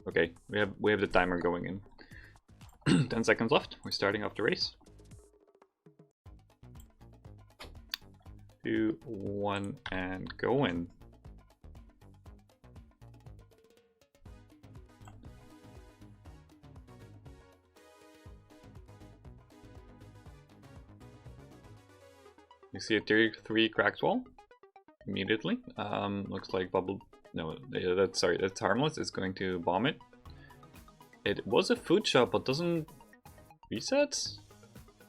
Okay, we have the timer going in. 10 seconds left. We're starting off the race. 2, 1, and go in. You see a 33 cracked wall immediately. Looks like that's Harmless. It's going to bomb it. It was a food shop, but doesn't reset.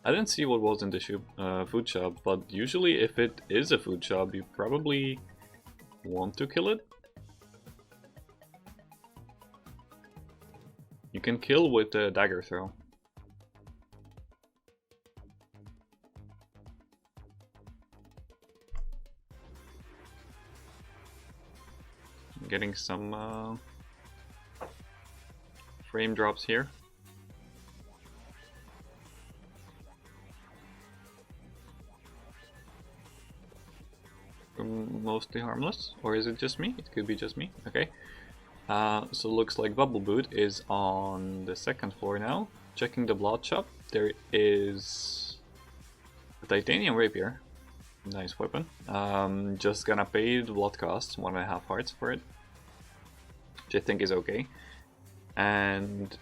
I didn't see what was in the food shop, but usually if it is a food shop, you probably want to kill it. You can kill with a dagger throw. I'm getting some frame drops here. Mostly Harmless, or is it just me? It could be just me. Okay. So looks like Bubbleboot is on the second floor now. Checking the blood shop. There is a titanium rapier. Nice weapon. Just gonna pay the blood cost, 1.5 hearts for it, which I think is okay. And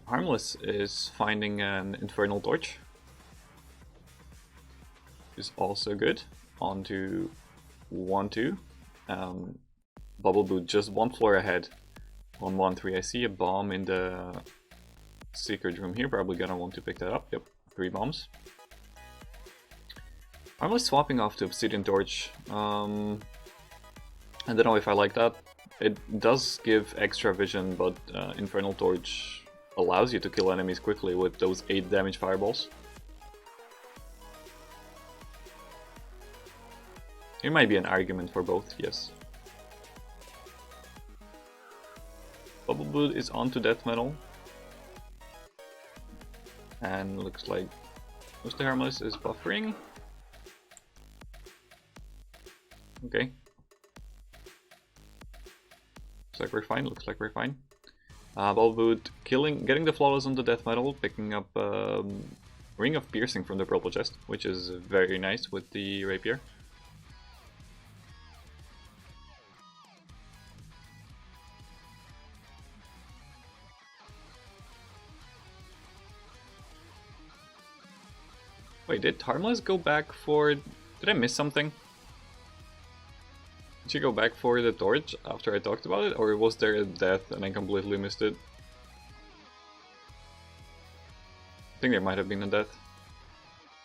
Harmless is finding an infernal torch, which is also good. On to 1-2. Bubbleboot just one floor ahead on 1-3. I see a bomb in the secret room here. Probably gonna want to pick that up. Yep, 3 bombs. Harmless swapping off to Obsidian Torch. I don't know if I like that. It does give extra vision, but Infernal Torch allows you to kill enemies quickly with those 8 damage fireballs. There might be an argument for both, yes. Bubbleboot is onto death metal. And looks like mostly Harmless is buffering. Okay. Looks like we're fine, looks like we're fine. Bubbleboot getting the flawless on the death metal, picking up Ring of Piercing from the purple chest, which is very nice with the rapier. Wait, did Harmless go back for... Did I miss something? Did she go back for the torch after I talked about it? Or was there a death and I completely missed it? I think there might have been a death.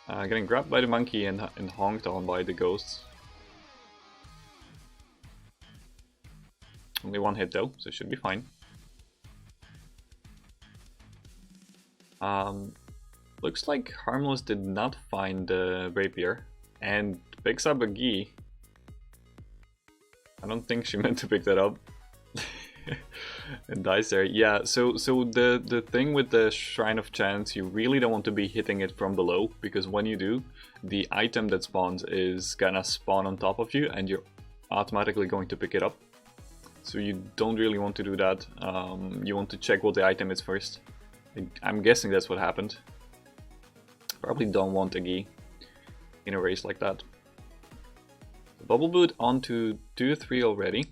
Getting grabbed by the monkey and honked on by the ghosts. Only 1 hit though, so it should be fine. Looks like Harmless did not find the rapier and picks up a gi. I don't think she meant to pick that up. And dies there. Yeah, so the thing with the Shrine of Chance, you really don't want to be hitting it from below, because when you do, the item that spawns is gonna spawn on top of you and you're automatically going to pick it up. So you don't really want to do that. You want to check what the item is first. I'm guessing that's what happened. Probably don't want a gi in a race like that. Bubbleboot onto 2-3 already.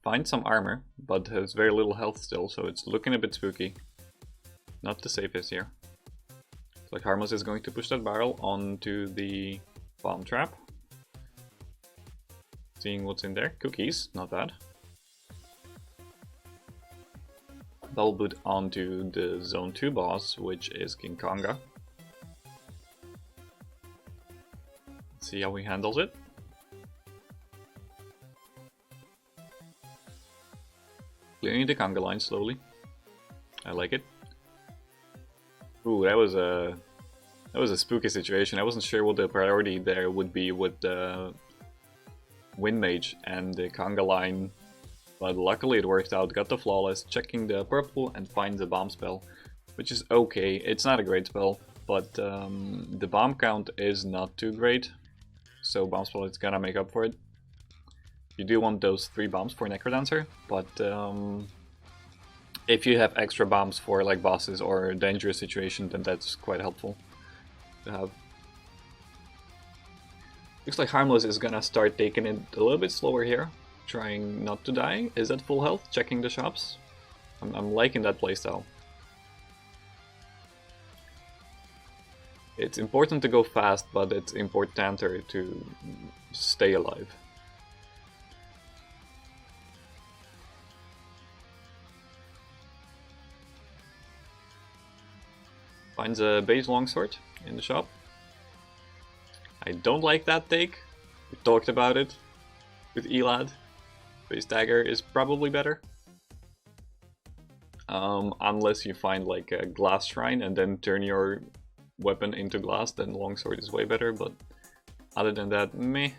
Finds some armor, but has very little health still, so it's looking a bit spooky. Not the safest here. Looks like Harmless is going to push that barrel onto the bomb trap. Seeing what's in there. Cookies, not bad. Bubbleboot onto the Zone 2 boss, which is King Konga. See how he handles it. Clearing the conga line slowly. I like it. Ooh, that was a spooky situation. I wasn't sure what the priority there would be with the Wind Mage and the conga line, but luckily it worked out. Got the flawless, checking the purple and finds the bomb spell, which is okay. It's not a great spell, but the bomb count is not too great, so bomb spell is gonna make up for it. You do want those 3 bombs for Necrodancer, but If you have extra bombs for like bosses or dangerous situations, then that's quite helpful to have. Looks like Harmless is gonna start taking it a little bit slower here, trying not to die. Is at full health, checking the shops. I'm liking that playstyle. It's important to go fast, but it's importanter to stay alive. Finds a base longsword in the shop. I don't like that take. We talked about it with Elad. Base dagger is probably better. Unless you find like a glass shrine and then turn your weapon into glass, then longsword is way better, but other than that, meh.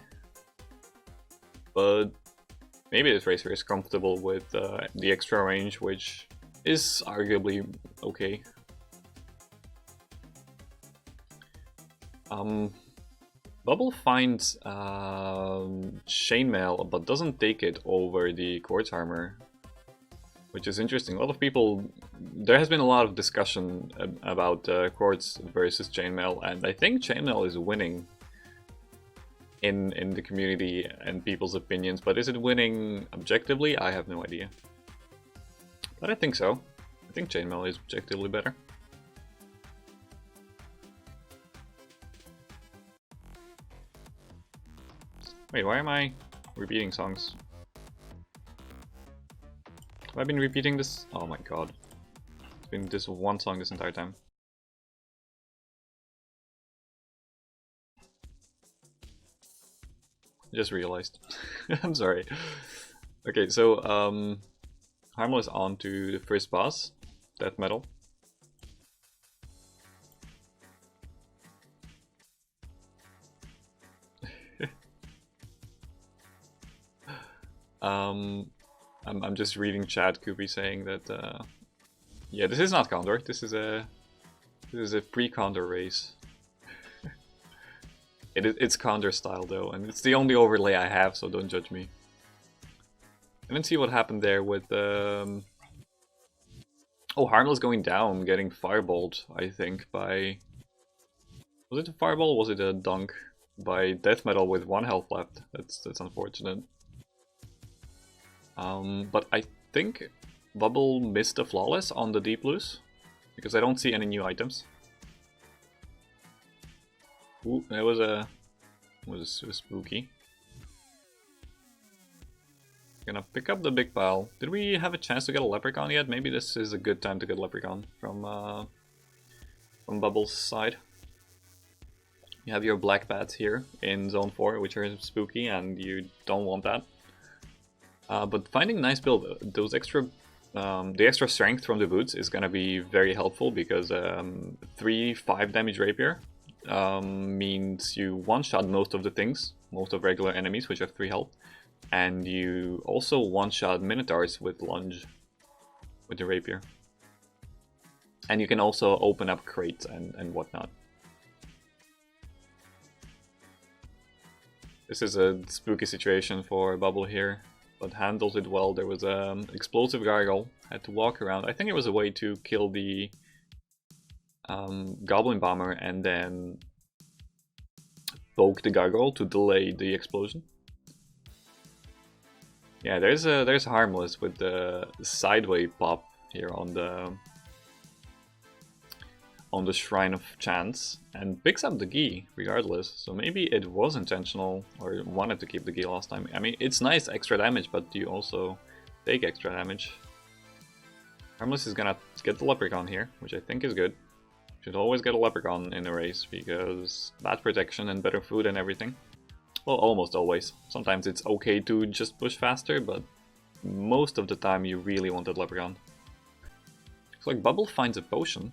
But maybe this racer is comfortable with the extra range, which is arguably okay. Bubble finds chainmail, but doesn't take it over the quartz armor, which is interesting. A lot of people, there has been a lot of discussion about quartz versus chainmail, and I think chainmail is winning in the community and people's opinions, but is it winning objectively? I have no idea. But I think so. I think chainmail is objectively better. Wait, why am I repeating songs? Have I been repeating this? Oh my god. It's been this one song this entire time. Just realized. I'm sorry. Okay, so Harmless on to the first boss, Death Metal. I'm just reading chat. Koopy saying that yeah, this is not Condor. This is a pre-Condor race. It's Condor style though, and it's the only overlay I have, so don't judge me. And then see what happened there with oh, Harmless going down, getting fireballed. I think by, was it a fireball or was it a dunk by Death Metal with 1 health left? That's unfortunate. But I think Bubble missed a flawless on the deep loose, because I don't see any new items. Ooh, that was spooky. Gonna pick up the big pile. Did we have a chance to get a leprechaun yet? Maybe this is a good time to get a leprechaun from Bubble's side. You have your black bats here in zone 4, which are spooky, and you don't want that. But finding nice build, those extra, the extra strength from the boots is gonna be very helpful, because 3-5 damage rapier means you one-shot most of the things, most of regular enemies which have 3 health, and you also one-shot minotaurs with lunge with the rapier. And you can also open up crates and whatnot. This is a spooky situation for Bubble here, but handles it well. There was an explosive gargoyle, had to walk around. I think it was a way to kill the goblin bomber and then poke the gargoyle to delay the explosion. Yeah, there's Harmless with the sideway pop here on the Shrine of Chance, and picks up the gi regardless, so maybe it was intentional or wanted to keep the gi last time. I mean, it's nice extra damage, but you also take extra damage. Harmless is gonna get the leprechaun here, which I think is good. Should always get a leprechaun in a race, because bad protection and better food and everything. Well, almost always. Sometimes it's okay to just push faster, but most of the time you really want that leprechaun. Looks like Bubble finds a potion.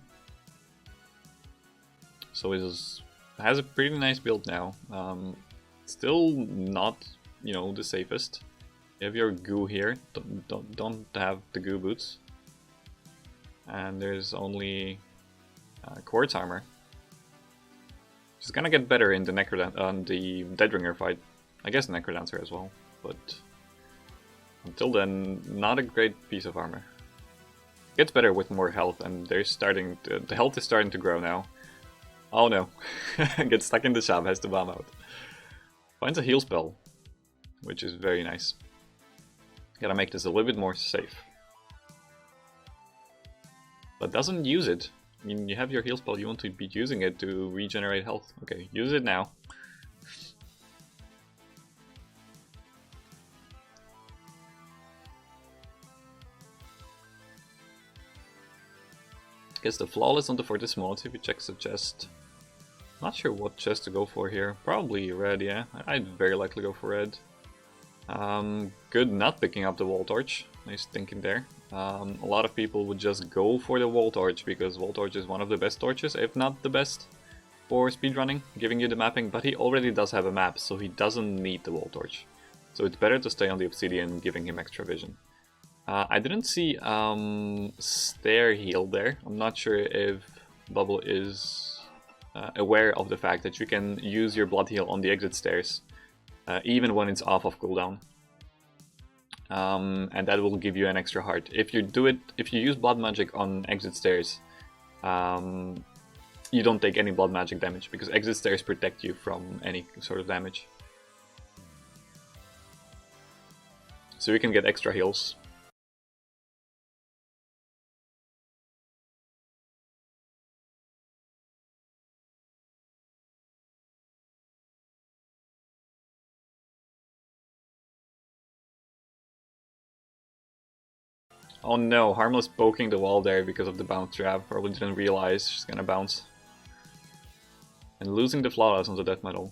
So it has a pretty nice build now. Still not, you know, the safest. You have your goo here. Don't have the goo boots. And there's only quartz armor. She's gonna get better in the the Deadringer fight. I guess Necrodancer as well, but until then, not a great piece of armor. Gets better with more health, and they're starting to, the health is starting to grow now. Oh no. Gets stuck in the shop, has to bomb out. Finds a heal spell, which is very nice. Gotta make this a little bit more safe. But doesn't use it. I mean, you have your heal spell, you want to be using it to regenerate health. Okay, use it now. Gets the Flawless on the Fortis mod if he checks the chest. Not sure what chest to go for here. Probably red, yeah. I'd very likely go for red. Good not picking up the Wall Torch. Nice thinking there. A lot of people would just go for the Wall Torch because Wall Torch is one of the best torches, if not the best, for speedrunning, giving you the mapping. But he already does have a map, so he doesn't need the Wall Torch. So it's better to stay on the Obsidian, giving him extra vision. I didn't see stair heal there. I'm not sure if Bubble is aware of the fact that you can use your blood heal on the exit stairs, even when it's off of cooldown. And that will give you an extra heart. If you use blood magic on exit stairs, you don't take any blood magic damage because exit stairs protect you from any sort of damage. So you can get extra heals. Oh no, Harmless poking the wall there because of the bounce trap. Probably didn't realize she's gonna bounce. And losing the Flawless on the death metal.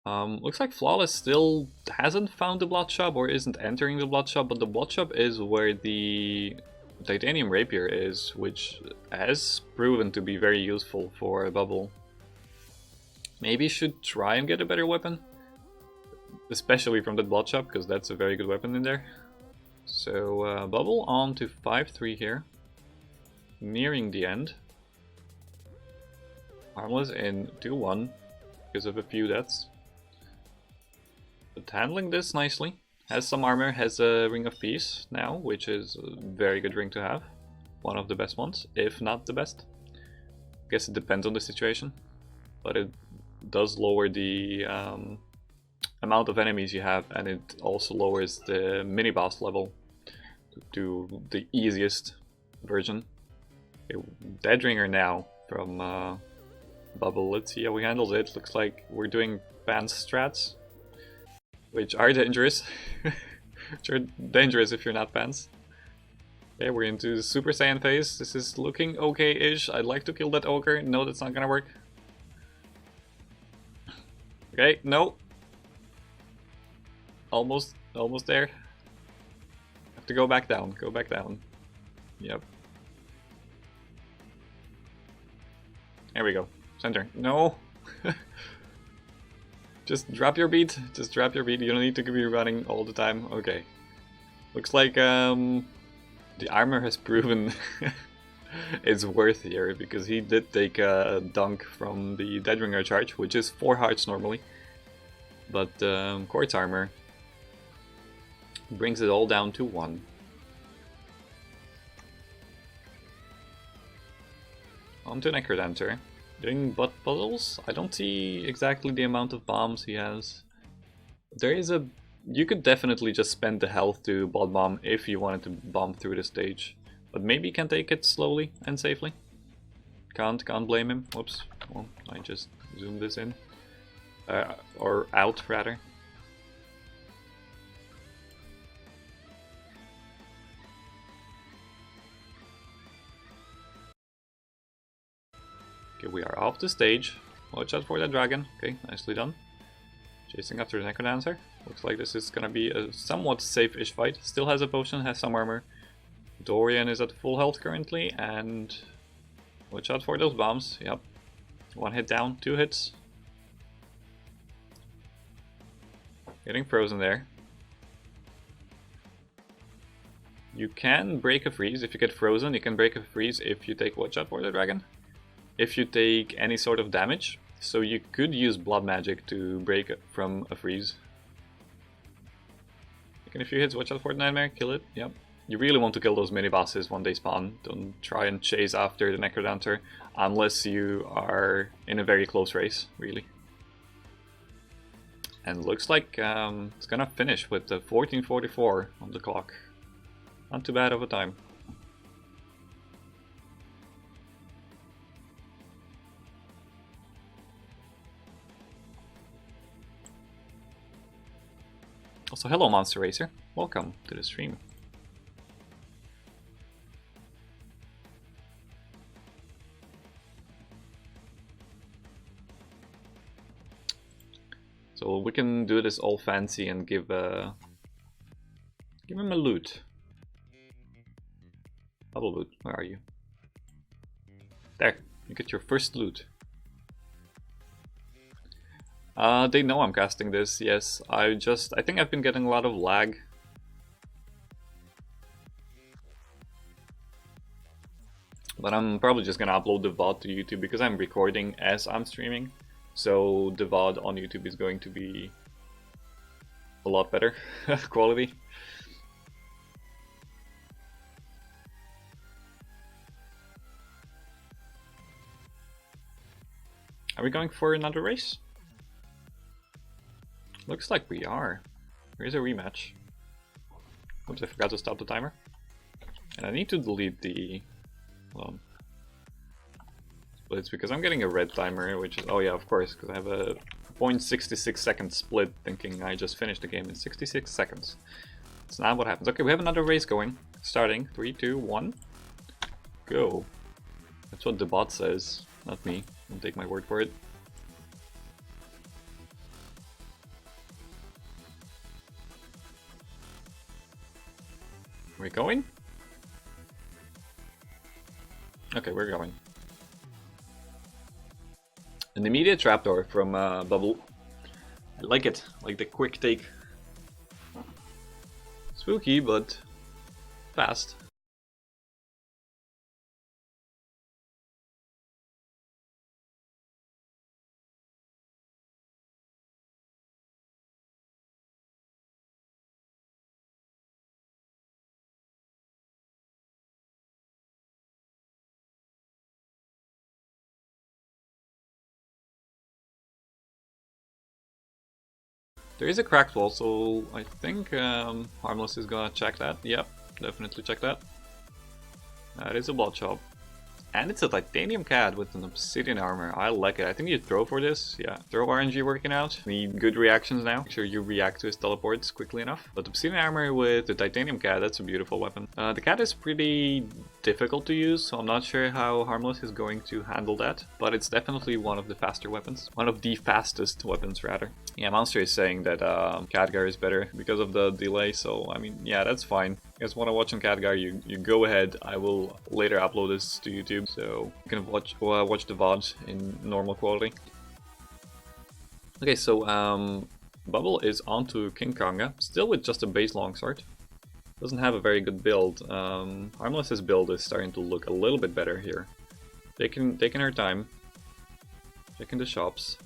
Looks like Flawless still hasn't found the Blood Shop or isn't entering the Blood Shop, but the Blood Shop is where the Titanium Rapier is, which has proven to be very useful for Bubble. Maybe should try and get a better weapon. Especially from the Blood Shop, because that's a very good weapon in there. So Bubble on to 5-3 here. Nearing the end. Harmless in 2-1 because of a few deaths. But handling this nicely. Has some armor, has a Ring of Peace now, which is a very good ring to have. One of the best ones, if not the best. I guess it depends on the situation. But it does lower the amount of enemies you have, and it also lowers the mini boss level to the easiest version. Okay, Deadringer now from Bubble. Let's see how he handles it. Looks like we're doing Pants strats, which are dangerous. Which are dangerous if you're not Pants. Okay, we're into the Super Saiyan phase. This is looking okay-ish. I'd like to kill that ogre. No, that's not gonna work. Okay, no. Almost there. Have to go back down. Go back down. Yep. There we go. Center. No. Just drop your beat. Just drop your beat. You don't need to be running all the time. Okay. Looks like the armor has proven it's worth here because he did take a dunk from the Deadringer charge, which is 4 hearts normally. But Quartz armor brings it all down to 1. On to Necrodancer. Doing butt puzzles. I don't see exactly the amount of bombs he has. There is a... You could definitely just spend the health to bot bomb if you wanted to bomb through the stage. But maybe you can take it slowly and safely. Can't blame him. Whoops. Well, I just zoomed this in. Or out, rather. Okay, we are off the stage. Watch out for that dragon. Okay, nicely done. Chasing after the Necrodancer. Looks like this is gonna be a somewhat safe-ish fight. Still has a potion, has some armor. Dorian is at full health currently, and watch out for those bombs. Yep. 1 hit down, 2 hits. Getting frozen there. You can break a freeze. If you get frozen, you can break a freeze if you take watch out for the dragon. If you take any sort of damage, so you could use blood magic to break from a freeze. Taking a few hits, watch out for the nightmare, kill it, yep. You really want to kill those mini bosses when they spawn. Don't try and chase after the Necrodancer unless you are in a very close race, really. And looks like it's gonna finish with the 14:44 on the clock. Not too bad of a time. Also, hello Monster Racer. Welcome to the stream. So we can do this all fancy and give him a loot. Bubbleboot, where are you? There, you get your first loot. They know I'm casting this, yes. I think I've been getting a lot of lag. But I'm probably just gonna upload the VOD to YouTube because I'm recording as I'm streaming. So the VOD on YouTube is going to be a lot better quality. Are we going for another race? Looks like we are. Here's a rematch. Oops, I forgot to stop the timer. And I need to delete the... Well, splits because I'm getting a red timer, which is... Oh yeah, of course, because I have a 0.66 second split thinking I just finished the game in 66 seconds. That's not what happens. Okay, we have another race going. Starting. 3, 2, 1. Go. That's what the bot says, not me. Don't take my word for it. Are we going? Okay, we're going. An immediate trapdoor from Bubble. I like it, like the quick take. Spooky, but fast. There is a cracked wall, so I think Harmless is gonna check that. Yep, definitely check that. That is a blood shop. And it's a titanium cat with an obsidian armor. I like it. I think you throw for this. Yeah, throw RNG working out. Need good reactions now. Make sure you react to his teleports quickly enough. But obsidian armor with the titanium cat, that's a beautiful weapon. The cat is pretty difficult to use, so I'm not sure how Harmless is going to handle that. But it's definitely one of the faster weapons. One of the fastest weapons, rather. Yeah, Monster is saying that Khadgar is better because of the delay, so I mean, yeah, that's fine. You guys want to watch on Khadgar, you go ahead. I will later upload this to YouTube, so you can watch the VOD in normal quality. Okay, so Bubble is onto King Konga, still with just a base longsword. Doesn't have a very good build. Harmless's build is starting to look a little bit better here. Taking her time, checking the shops.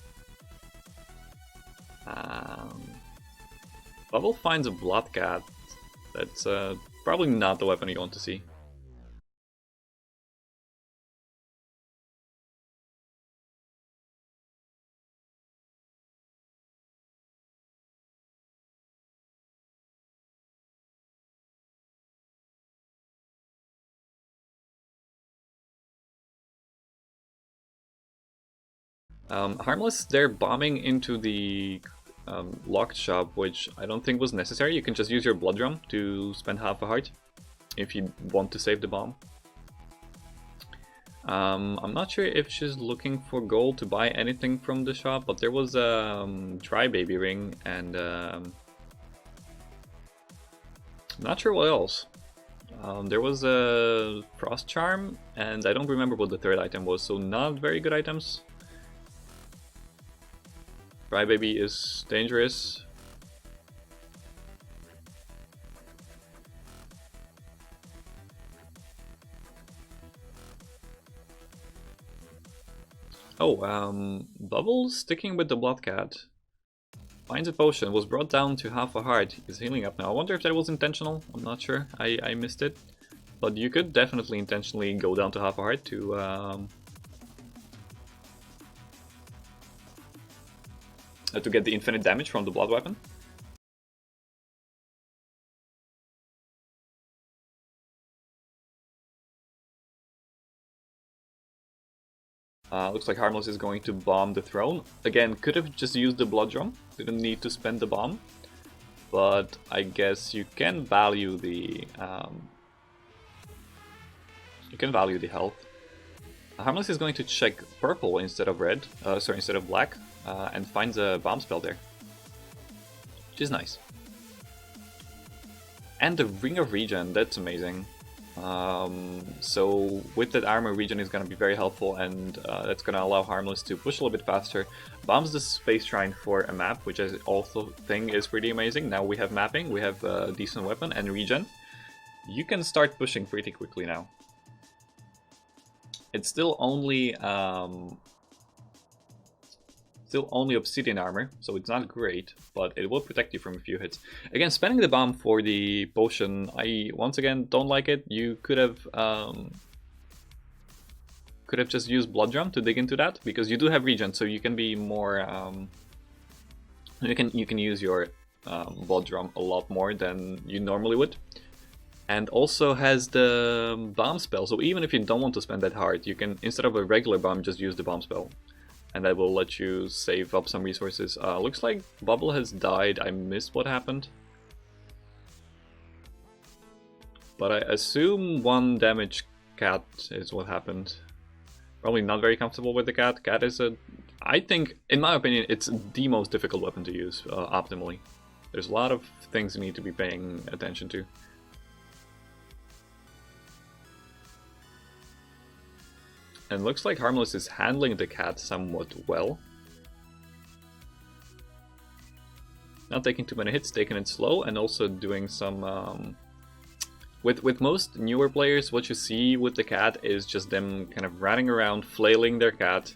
Bubble finds a blood cat. That's probably not the weapon you want to see. Harmless, they're bombing into the locked shop, which I don't think was necessary. You can just use your blood drum to spend half a heart if you want to save the bomb. I'm not sure if she's looking for gold to buy anything from the shop, but there was a dry baby ring and I'm not sure what else. There was a frost charm and I don't remember what the third item was, so not very good items. Dry baby is dangerous. Oh, Bubble sticking with the blood cat. Finds a potion, was brought down to half a heart, is healing up now. I wonder if that was intentional, I'm not sure, I missed it. But you could definitely intentionally go down to half a heart to get the infinite damage from the blood weapon. Looks like Harmless is going to bomb the throne. Again, could have just used the blood drum, didn't need to spend the bomb. But I guess you can value the health. Harmless is going to check purple instead of red, instead of black, and finds a bomb spell there, which is nice. And the Ring of Regen, that's amazing. So with that armor, regen is going to be very helpful, and that's going to allow Harmless to push a little bit faster. Bombs the Space Shrine for a map, which I also think is pretty amazing. Now we have mapping, we have a decent weapon and regen. You can start pushing pretty quickly now. It's still only obsidian armor, so it's not great, but it will protect you from a few hits. Again, spending the bomb for the potion, I once again don't like it. You could have just used blood drum to dig into that, because you do have regen, so you can be more you can use your blood drum a lot more than you normally would. And also has the bomb spell, so even if you don't want to spend that hard, you can, instead of a regular bomb, just use the bomb spell. And that will let you save up some resources. Looks like Bubble has died. I missed what happened. But I assume 1 damage cat is what happened. Probably not very comfortable with the cat. Cat is I think, in my opinion, it's the most difficult weapon to use optimally. There's a lot of things you need to be paying attention to. And looks like Harmless is handling the cat somewhat well. Not taking too many hits, taking it slow, and also doing some... With most newer players, what you see with the cat is just them kind of running around, flailing their cat.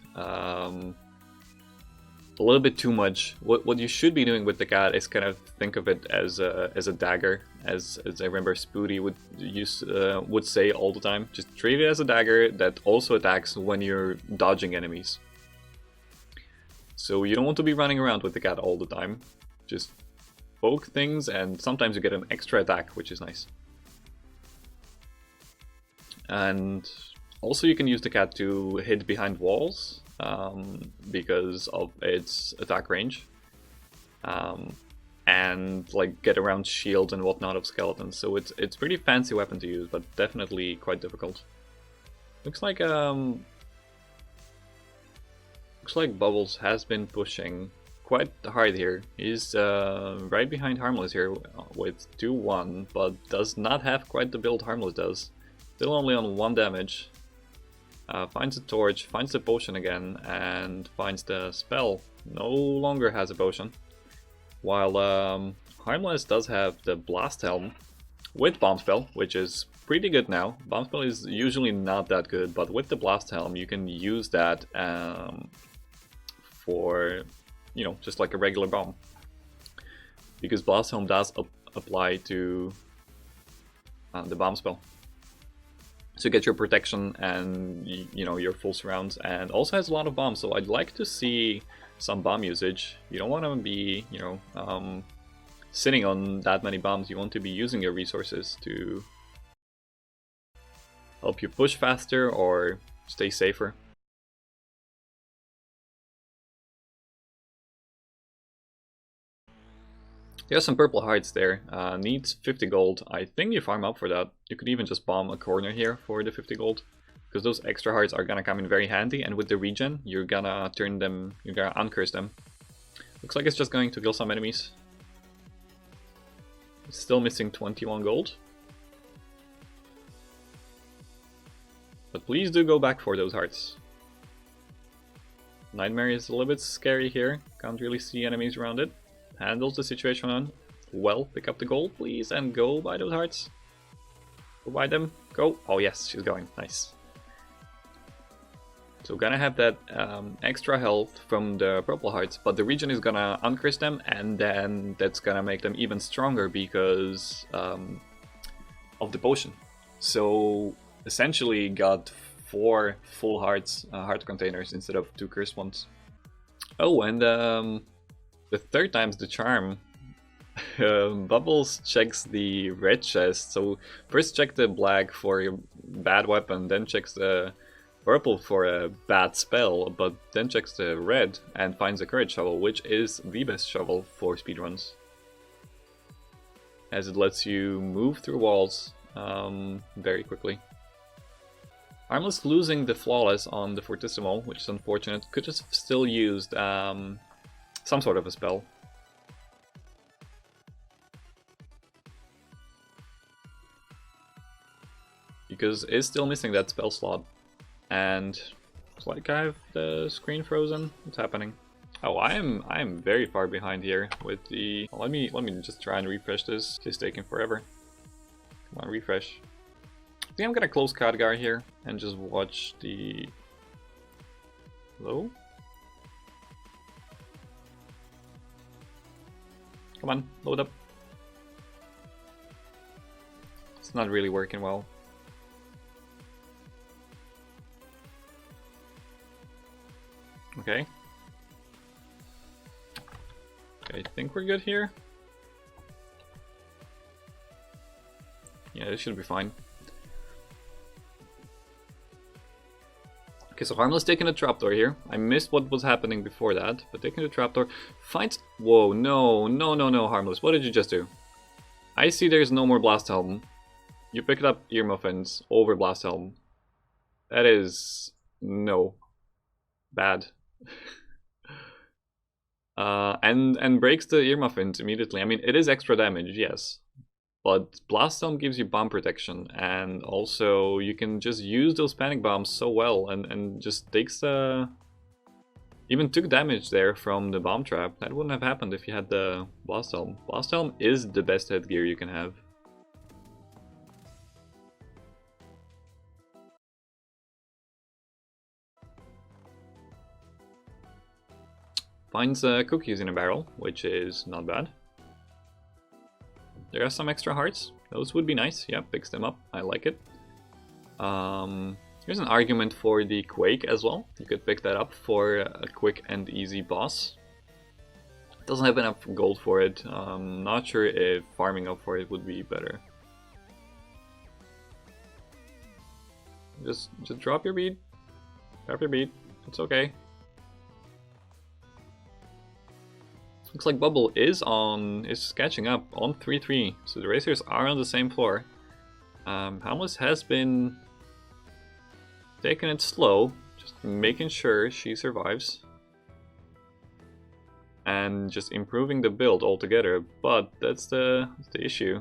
A little bit too much. What you should be doing with the cat is kind of think of it as a dagger, as I remember Spooty would say all the time. Just treat it as a dagger that also attacks when you're dodging enemies. So you don't want to be running around with the cat all the time. Just poke things, and sometimes you get an extra attack, which is nice. And also you can use the cat to hid behind walls. Because of its attack range, and like get around shields and whatnot of skeletons. So it's pretty fancy weapon to use, but definitely quite difficult. Looks like Bubbles has been pushing quite hard here. He's right behind Harmless here with 2-1, but does not have quite the build Harmless does. Still only on 1 damage. Finds a torch, finds the potion again, and finds the spell. No longer has a potion. While Harmless does have the blast helm with bomb spell, which is pretty good now. Bomb spell is usually not that good, but with the blast helm you can use that for, you know, just like a regular bomb. Because blast helm does apply to the bomb spell. So you get your protection and, you know, your full surrounds, and also has a lot of bombs, so I'd like to see some bomb usage. You don't want to be, you know, sitting on that many bombs. You want to be using your resources to help you push faster or stay safer. He has some purple hearts there, needs 50 gold. I think you farm up for that. You could even just bomb a corner here for the 50 gold, because those extra hearts are gonna come in very handy, and with the regen, you're gonna turn them, you're gonna uncurse them. Looks like it's just going to kill some enemies. It's still missing 21 gold. But please do go back for those hearts. Nightmare is a little bit scary here, can't really see enemies around it. Handles the situation on well. Pick up the gold, please, and go buy those hearts. Go buy them. Go. Oh yes, she's going. Nice. So gonna have that extra health from the purple hearts, but the region is gonna uncurse them, and then that's gonna make them even stronger because of the potion. So essentially got 4 full hearts, heart containers instead of 2 cursed ones. Oh, and the third time's the charm. Bubbles checks the red chest, so first check the black for your bad weapon, then checks the purple for a bad spell, but then checks the red and finds a courage shovel, which is the best shovel for speedruns, as it lets you move through walls very quickly. Harmless losing the flawless on the fortissimo, which is unfortunate. Could have still used some sort of a spell. Because it's still missing that spell slot. And it's like I have the screen frozen. What's happening? Oh, I'm very far behind here with the. Well, let me just try and refresh this. It's taking forever. Come on, refresh. I think I'm gonna close Khadgar here and just watch the. Hello? Come on, load up. It's not really working well. Okay. I think we're good here. Yeah, this should be fine. Okay, so Harmless taking a trapdoor here. I missed what was happening before that, but taking the trapdoor finds. Whoa, no, Harmless. What did you just do? I see there's no more Blast Helm. You picked up Ear Muffins over Blast Helm. That is no. Bad. And breaks the Ear Muffins immediately. I mean, it is extra damage, yes. But Blast Helm gives you bomb protection, and also you can just use those panic bombs so well, and just takes even took damage there from the bomb trap. That wouldn't have happened if you had the Blast Helm. Blast Helm is the best headgear you can have. Finds cookies in a barrel, which is not bad. There are some extra hearts. Those would be nice. Yeah, picks them up. I like it. Here's an argument for the Quake as well. You could pick that up for a quick and easy boss. Doesn't have enough gold for it. Not sure if farming up for it would be better. Just drop your bead. Drop your bead. It's okay. Looks like Bubble is catching up on 3-3, so the racers are on the same floor. Harmless has been taking it slow, just making sure she survives. And just improving the build altogether, but that's the issue.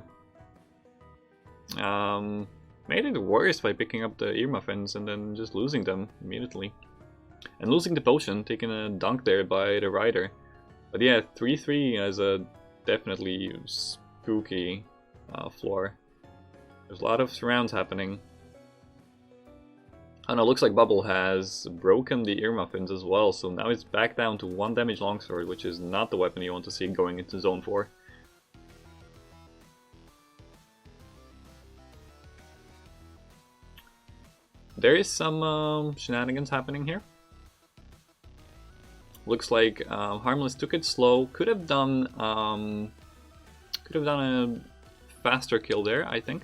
Made it worse by picking up the Ear Muffins and then just losing them immediately. And losing the potion, taking a dunk there by the rider. But yeah, 3-3 is a definitely spooky floor. There's a lot of surrounds happening. Oh no, looks like Bubble has broken the Ear Muffins as well, so now it's back down to 1 damage longsword, which is not the weapon you want to see going into zone 4. There is some shenanigans happening here. Looks like Harmless took it slow. Could have done a faster kill there, I think.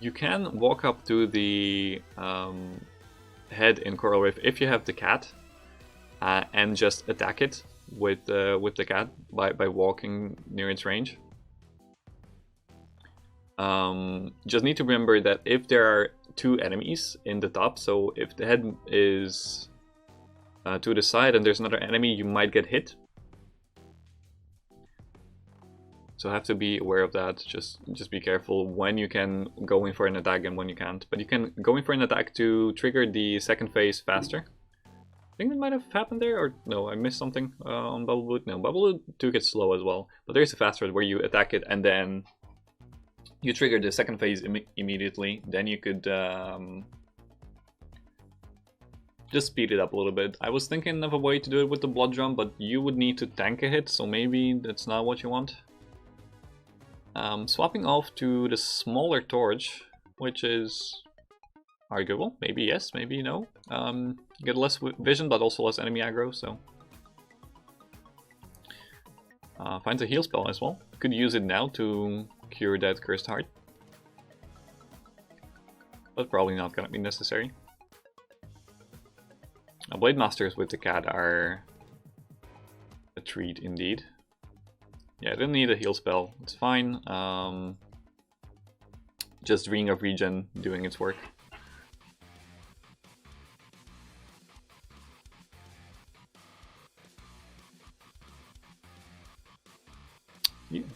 You can walk up to the head in Coral Reef if you have the cat, and just attack it with the cat by walking near its range. Just need to remember that if there are 2 enemies in the top, so if the head is to the side and there's another enemy, you might get hit. So have to be aware of that. Just be careful when you can go in for an attack and when you can't. But you can go in for an attack to trigger the second phase faster. I think it might have happened there, or no, I missed something on Bubbleboot. No, Bubbleboot took it slow as well. But there's a faster where you attack it and then you trigger the second phase immediately. Then you could just speed it up a little bit. I was thinking of a way to do it with the blood drum, but you would need to tank a hit, so maybe that's not what you want. Swapping off to the smaller torch, which is arguable. Maybe yes, maybe no. You get less vision, but also less enemy aggro, so... finds a heal spell as well. Could use it now to cure that cursed heart. But probably not gonna be necessary. Blade Masters with the cat are a treat indeed. Yeah, I don't need a heal spell, it's fine. Just Ring of Regen doing its work.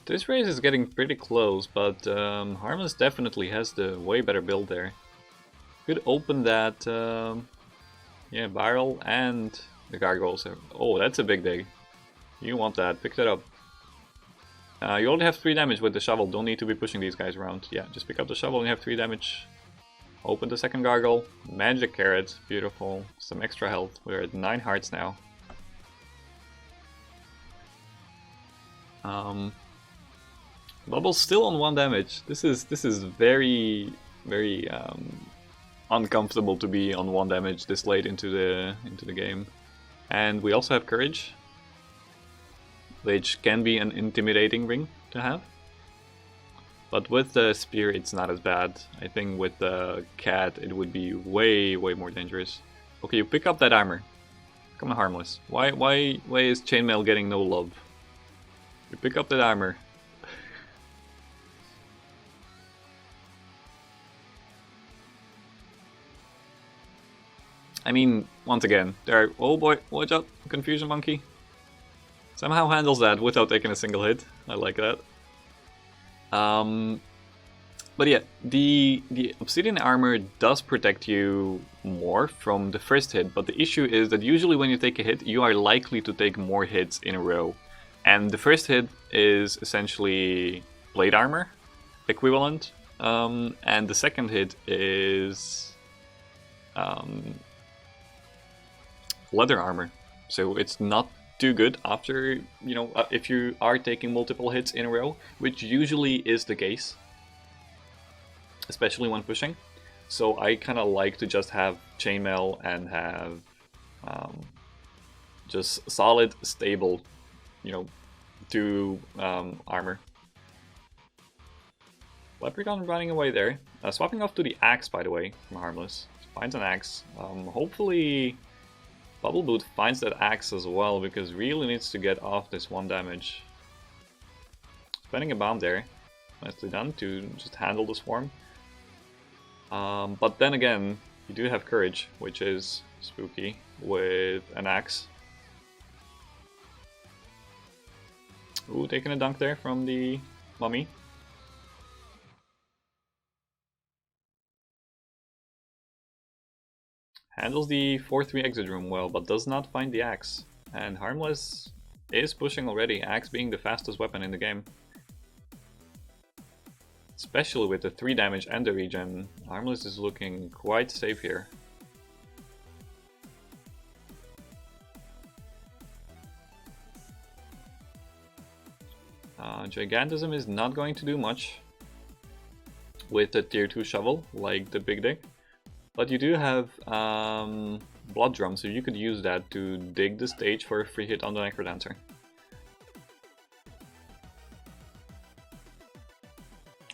This race is getting pretty close, but Harmless definitely has the way better build there. Could open that yeah, barrel and the gargoyles. Oh, that's a big dig. You want that, pick that up. You only have 3 damage with the shovel, don't need to be pushing these guys around. Yeah, just pick up the shovel and you have 3 damage. Open the second gargoyle, magic carrot, beautiful. Some extra health, we're at 9 hearts now. Bubble's still on 1 damage. This is very uncomfortable to be on 1 damage this late into the game. And we also have courage, which can be an intimidating ring to have. But with the spear it's not as bad. I think with the cat it would be way more dangerous. Okay, you pick up that armor. Come on, Harmless. Why is chainmail getting no love? You pick up that armor. I mean, once again, there are... Oh boy, watch out, Confusion Monkey. Somehow handles that without taking a single hit. I like that. But yeah, the obsidian armor does protect you more from the first hit, but the issue is that usually when you take a hit, you are likely to take more hits in a row. And the first hit is essentially plate armor equivalent, and the second hit is leather armor. So it's not too good after, you know, if you are taking multiple hits in a row, which usually is the case, especially when pushing. So I kind of like to just have chainmail and have just solid, stable, you know, 2 armor. Leprechaun running away there. Swapping off to the axe, by the way, from Harmless. Finds an axe. Hopefully Bubbleboot finds that axe as well, because really needs to get off this 1 damage. Spending a bomb there. Nicely done to just handle the swarm. But then again, you do have courage, which is spooky, with an axe. Ooh, taking a dunk there from the mummy. Handles the 4-3 exit room well, but does not find the axe. And Harmless is pushing already, axe being the fastest weapon in the game. Especially with the 3 damage and the regen, Harmless is looking quite safe here. Gigantism is not going to do much with the tier 2 shovel, like the big dig. But you do have blood drum, so you could use that to dig the stage for a free hit on the Necrodancer.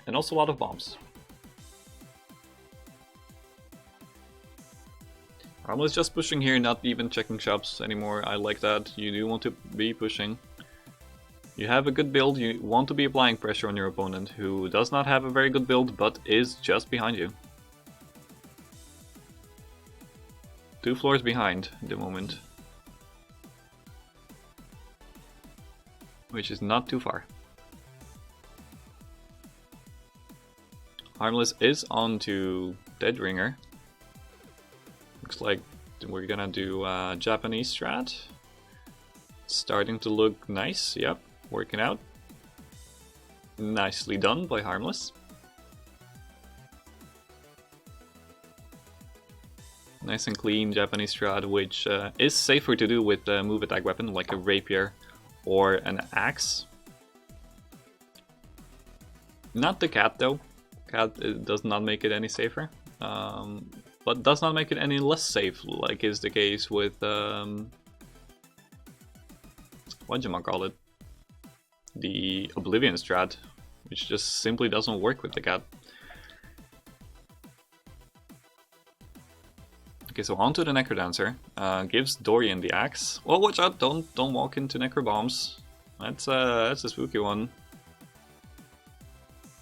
And also a lot of bombs. Harmless just pushing here, not even checking shops anymore. I like that. You do want to be pushing. You have a good build, you want to be applying pressure on your opponent, who does not have a very good build, but is just behind you. 2 floors behind at the moment. Which is not too far. Harmless is on to Dead Ringer. Looks like we're gonna do Japanese strat. Starting to look nice, yep, working out. Nicely done by Harmless. Nice and clean Japanese strat, which is safer to do with a move attack weapon like a rapier or an axe. Not the cat though. Cat does not make it any safer, but does not make it any less safe, like is the case with whatchamacallit, the Oblivion strat, which just simply doesn't work with the cat. Okay, so onto the Necrodancer. Gives Dorian the axe. Well, watch out! Don't walk into Necrobombs. That's a spooky one.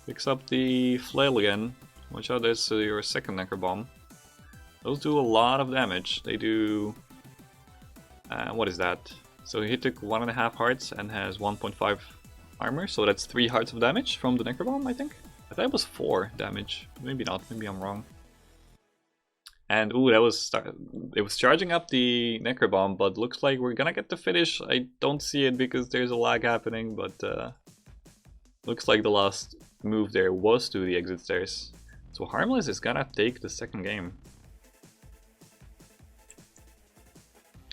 Picks up the flail again. Watch out! There's your second Necrobomb. Those do a lot of damage. They do. What is that? So he took 1.5 hearts and has 1.5 armor. So that's 3 hearts of damage from the Necrobomb, I think. I thought it was 4 damage. Maybe not. Maybe I'm wrong. And ooh, it was charging up the Necrobomb, but looks like we're gonna get the finish. I don't see it because there's a lag happening, but looks like the last move there was to the exit stairs. So Harmless is gonna take the second game.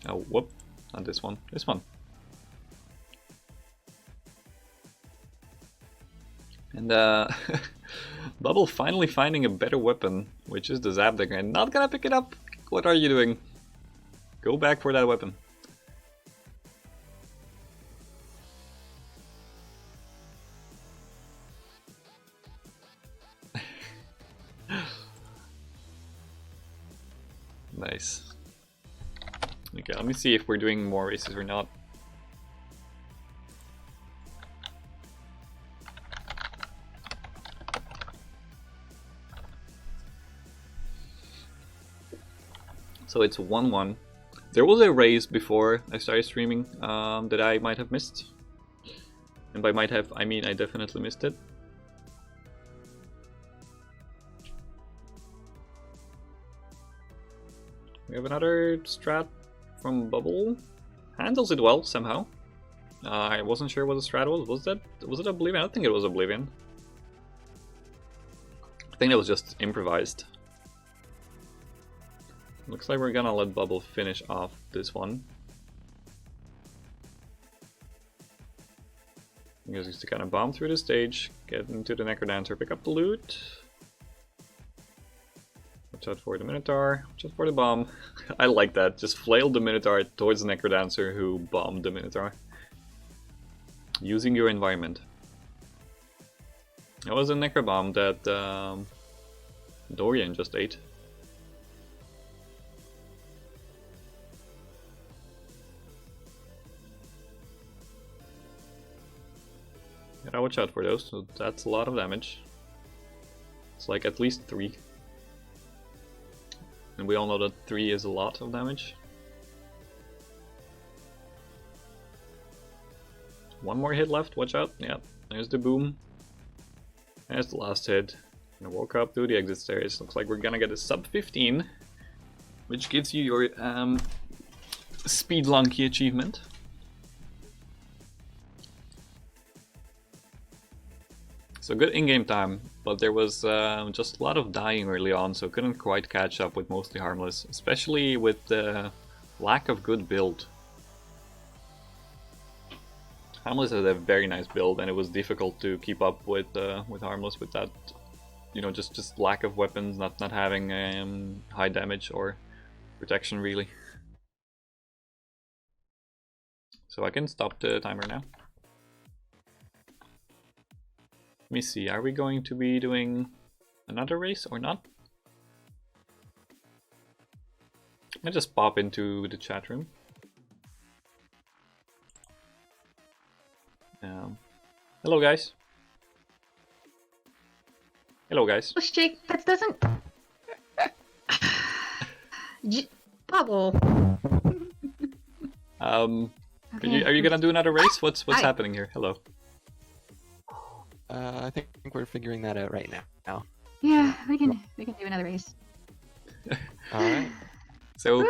Oh, whoop, not this one, this one. And Bubble finally finding a better weapon, which is the Zap Dagger, and not gonna pick it up. What are you doing? Go back for that weapon. Nice. Okay, let me see if we're doing more races or not. So it's 1-1. There was a race before I started streaming that I might have missed. And by might have, I mean I definitely missed it. We have another strat from Bubble. Handles it well somehow. I wasn't sure what the strat was. Was it Oblivion? I don't think it was Oblivion. I think it was just improvised. Looks like we're gonna let Bubble finish off this one. He goes to kind of bomb through the stage, get into the Necrodancer, pick up the loot. Watch out for the Minotaur, watch out for the bomb. I like that, just flail the Minotaur towards the Necrodancer who bombed the Minotaur. Using your environment. That was a Necrobomb that Dorian just ate. Gotta watch out for those, so that's a lot of damage. It's like at least 3. And we all know that 3 is a lot of damage. One more hit left, watch out. Yeah, there's the boom. There's the last hit. Gonna walk up through the exit stairs. Looks like we're gonna get a sub 15, which gives you your Speed Lunky achievement. So good in-game time, but there was just a lot of dying early on, so couldn't quite catch up with mostly Harmless, especially with the lack of good build. Harmless had a very nice build, and it was difficult to keep up with Harmless with that, you know, just lack of weapons, not having high damage or protection really. So I can stop the timer now. Let me see, are we going to be doing another race or not? I just pop into the chat room. Hello guys. Hello guys. Oh, Jake, that doesn't... Bubble. Okay. Are you gonna do another race? What's happening here? Hello. I think we're figuring that out right now. Yeah, we can do another race. All right. So,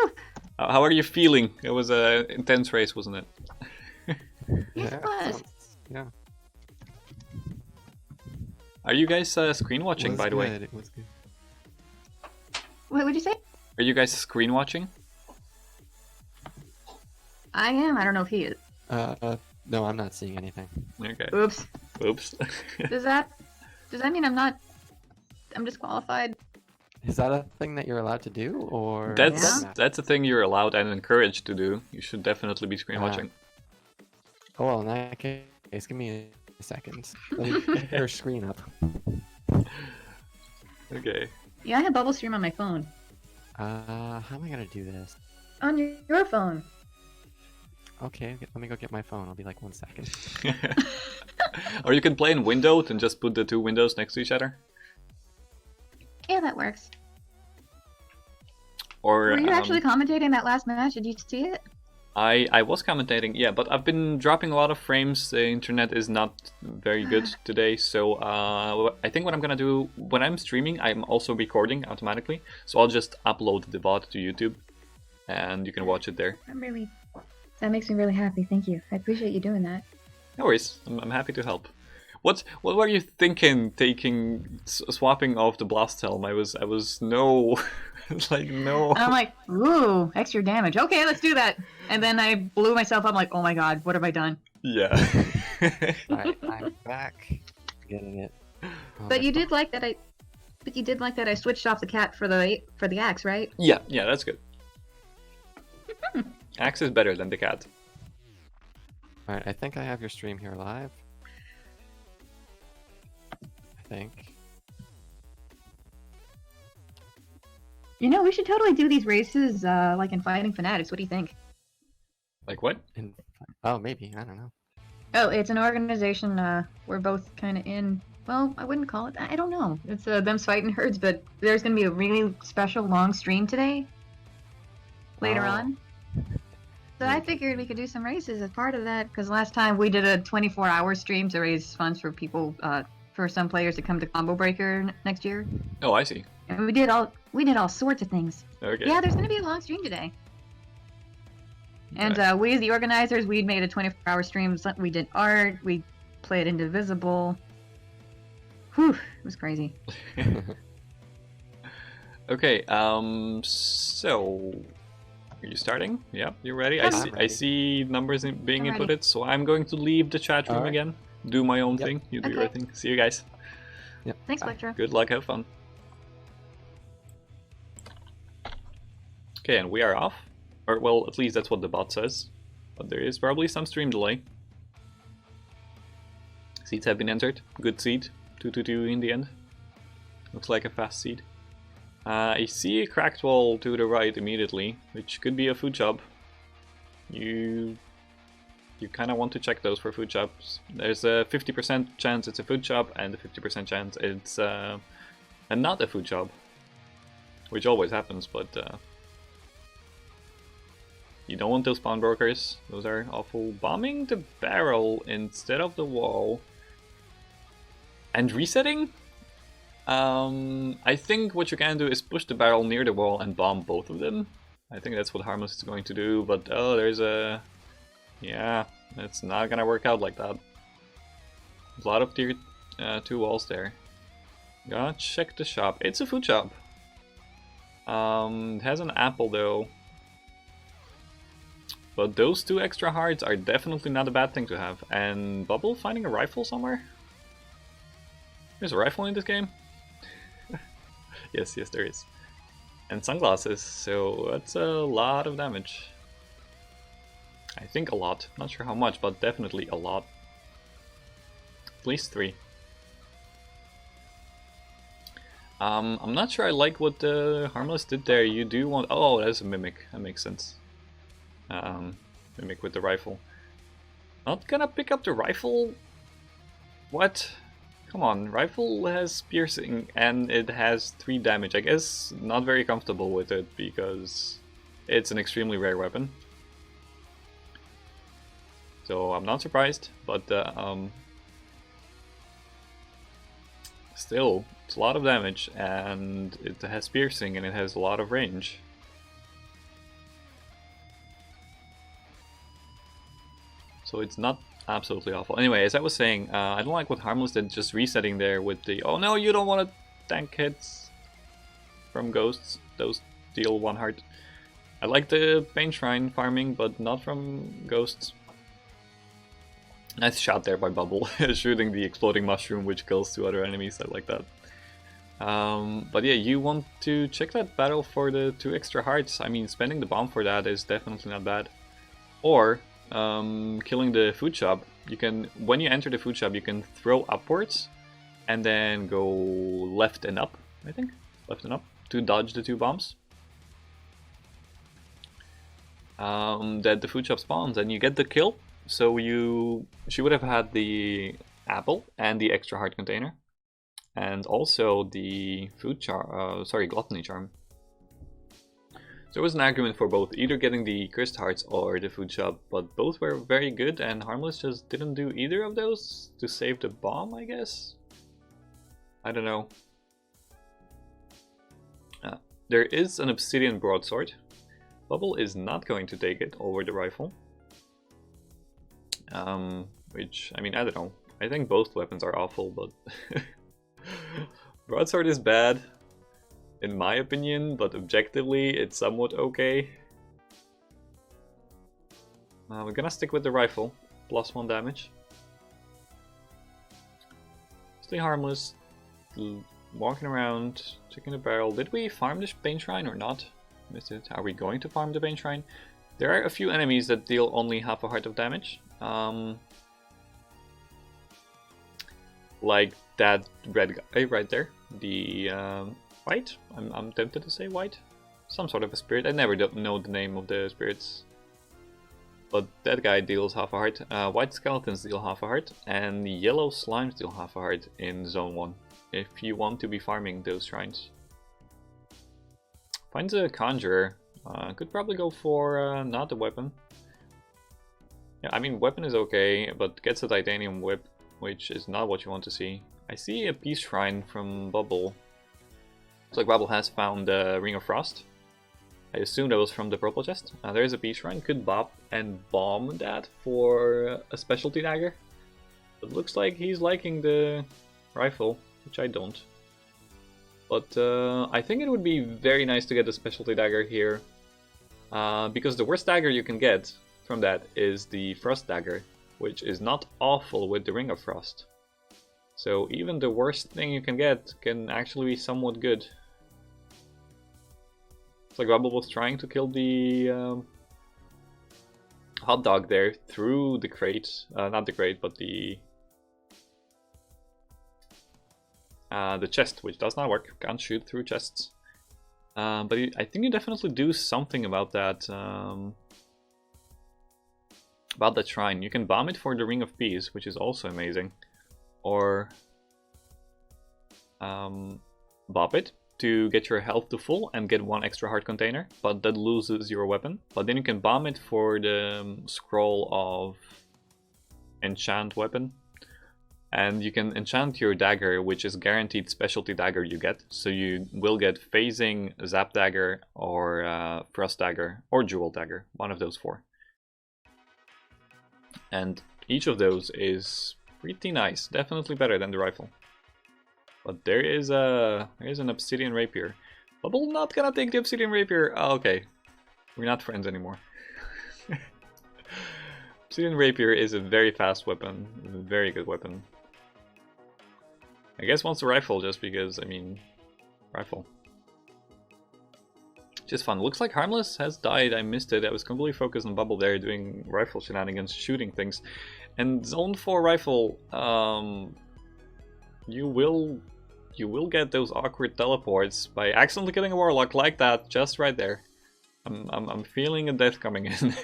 how are you feeling? It was an intense race, wasn't it? Yes, it was. Yeah. Are you guys screen watching, by the way? It was good. What would you say? Are you guys screen watching? I am. I don't know if he is. No, I'm not seeing anything. Okay. Oops. Oops. Does that mean I'm disqualified? Is that a thing that you're allowed to do, or That's a thing you're allowed and encouraged to do. You should definitely be screen watching. Oh, well, in that case, give me a second. Let me get your screen up. Okay. Yeah, I have bubble stream on my phone. How am I gonna do this? On your phone. Okay, let me go get my phone. I'll be like 1 second. Or you can play in windowed and just put the two windows next to each other. Yeah, that works. Or Were you actually commentating that last match? Did you see it? I was commentating, yeah, but I've been dropping a lot of frames. The internet is not very good today, so I think what I'm gonna do when I'm streaming, I'm also recording automatically. So I'll just upload the VOD to YouTube, and you can watch it there. That makes me really happy. Thank you. I appreciate you doing that. No worries, I'm happy to help. What were you thinking? Swapping off the blast helm? I was no, like no. And I'm like, ooh, extra damage. Okay, let's do that. And then I blew myself up. I'm like, oh my god, what have I done? Yeah. Alright, I'm back. Getting it. But you did like that I switched off the cat for the axe, right? Yeah, that's good. Axe is better than the cat. Alright, I think I have your stream here live. I think. You know, we should totally do these races like in Fighting Fanatics. What do you think? Like what? Oh, maybe. I don't know. Oh, it's an organization we're both kind of in. Well, I wouldn't call it that. I don't know. It's them fighting herds, but there's going to be a really special long stream today. Later on. So I figured we could do some races as part of that, because last time we did a 24-hour stream to raise funds for people, for some players to come to Combo Breaker next year. Oh, I see. And we did all sorts of things. Okay. Yeah, there's going to be a long stream today. And we, as the organizers, we made a 24-hour stream. We did art. We played Indivisible. Whew, it was crazy. Okay. So, are you starting? Yep, you ready? ready. I see numbers being I'm ready. inputted, so I'm going to leave the chat room again. Do my own thing. You do your Okay. thing. See you guys. Yep. Thanks, Bye. Electra. Good luck. Have fun. Okay, and we are off. Or, well, at least that's what the bot says. But there is probably some stream delay. Seeds have been entered. Good seed. 222 in the end. Looks like a fast seed. I see a cracked wall to the right immediately, which could be a food shop. You kind of want to check those for food shops. There's a 50% chance it's a food shop and a 50% chance it's not a food shop. Which always happens, but you don't want those spawn brokers. Those are awful. Bombing the barrel instead of the wall. And resetting? I think what you can do is push the barrel near the wall and bomb both of them. I think that's what Harmless is going to do, but oh, there's a... Yeah, it's not gonna work out like that. There's a lot of tier 2 walls there. Gotta check the shop. It's a food shop. It has an apple though. But those 2 extra hearts are definitely not a bad thing to have. And Bubble finding a rifle somewhere? There's a rifle in this game? Yes, there is. And sunglasses, so that's a lot of damage. I think a lot. Not sure how much, but definitely a lot. At least 3. I'm not sure I like what the Harmless did there. You do want... Oh, that's a Mimic. That makes sense. Mimic with the rifle. Not gonna pick up the rifle? What? Come on, rifle has piercing and it has 3 damage. I guess not very comfortable with it because it's an extremely rare weapon. So I'm not surprised, but still, it's a lot of damage and it has piercing and it has a lot of range. So it's not absolutely awful. Anyway, as I was saying, I don't like what Harmless did, just resetting there with the... Oh no, you don't want to tank hits from ghosts. Those deal 1 heart. I like the Pain Shrine farming, but not from ghosts. Nice shot there by Bubble, shooting the exploding mushroom which kills 2 other enemies. I like that. But yeah, you want to check that battle for the 2 extra hearts. I mean, spending the bomb for that is definitely not bad. Or killing the food shop. You can, when you enter the food shop, you can throw upwards and then go left and up, I think. Left and up to dodge the 2 bombs. That the food shop spawns and you get the kill. So she would have had the apple and the extra heart container. And also the gluttony charm. So there was an argument for both, either getting the cursed hearts or the food shop, but both were very good and Harmless just didn't do either of those to save the bomb, I guess? I don't know. There is an obsidian broadsword. Bubble is not going to take it over the rifle. Which, I mean, I don't know. I think both weapons are awful, but... Broadsword is bad, in my opinion, but objectively it's somewhat okay. We're gonna stick with the rifle, +1 damage. Stay harmless, walking around, checking the barrel. Did we farm the Pain Shrine or not? Missed it. Are we going to farm the Pain Shrine? There are a few enemies that deal only half a heart of damage. Like that red guy right there, the white. I'm tempted to say white, some sort of a spirit. I never know the name of the spirits, but that guy deals half a heart. White skeletons deal half a heart, and yellow slimes deal half a heart in zone 1. If you want to be farming those shrines, finds a conjurer. Could probably go for not a weapon. Yeah, I mean weapon is okay, but gets a titanium whip, which is not what you want to see. I see a peace shrine from Bubble. Looks like Bubble has found the Ring of Frost. I assume that was from the purple chest. There is a peace shrine. Could bop and bomb that for a specialty dagger. But looks like he's liking the rifle, which I don't. But I think it would be very nice to get a specialty dagger here. Because the worst dagger you can get from that is the Frost dagger, which is not awful with the Ring of Frost. So even the worst thing you can get can actually be somewhat good. It's like Bubble was trying to kill the hot dog there through the crate. Not the crate, but the chest, which does not work. Can't shoot through chests. But I think you definitely do something about that. About that shrine. You can bomb it for the Ring of Peace, which is also amazing. Or bop it to get your health to full and get 1 extra heart container, but that loses your weapon. But then you can bomb it for the scroll of enchant weapon. And you can enchant your dagger, which is guaranteed specialty dagger you get. So you will get phasing, zap dagger, or frost dagger, or jewel dagger. One of those 4. And each of those is pretty nice, definitely better than the rifle. But there is an obsidian rapier. Bubble not gonna take the obsidian rapier. Oh, okay, we're not friends anymore. Obsidian rapier is a very fast weapon, a very good weapon. I guess wants a rifle just because, I mean, rifle. Just fun. Looks like Harmless has died. I missed it. I was completely focused on Bubble there doing rifle shenanigans, shooting things. And zone 4 rifle, you will get those awkward teleports by accidentally killing a warlock like that, just right there. I'm feeling a death coming in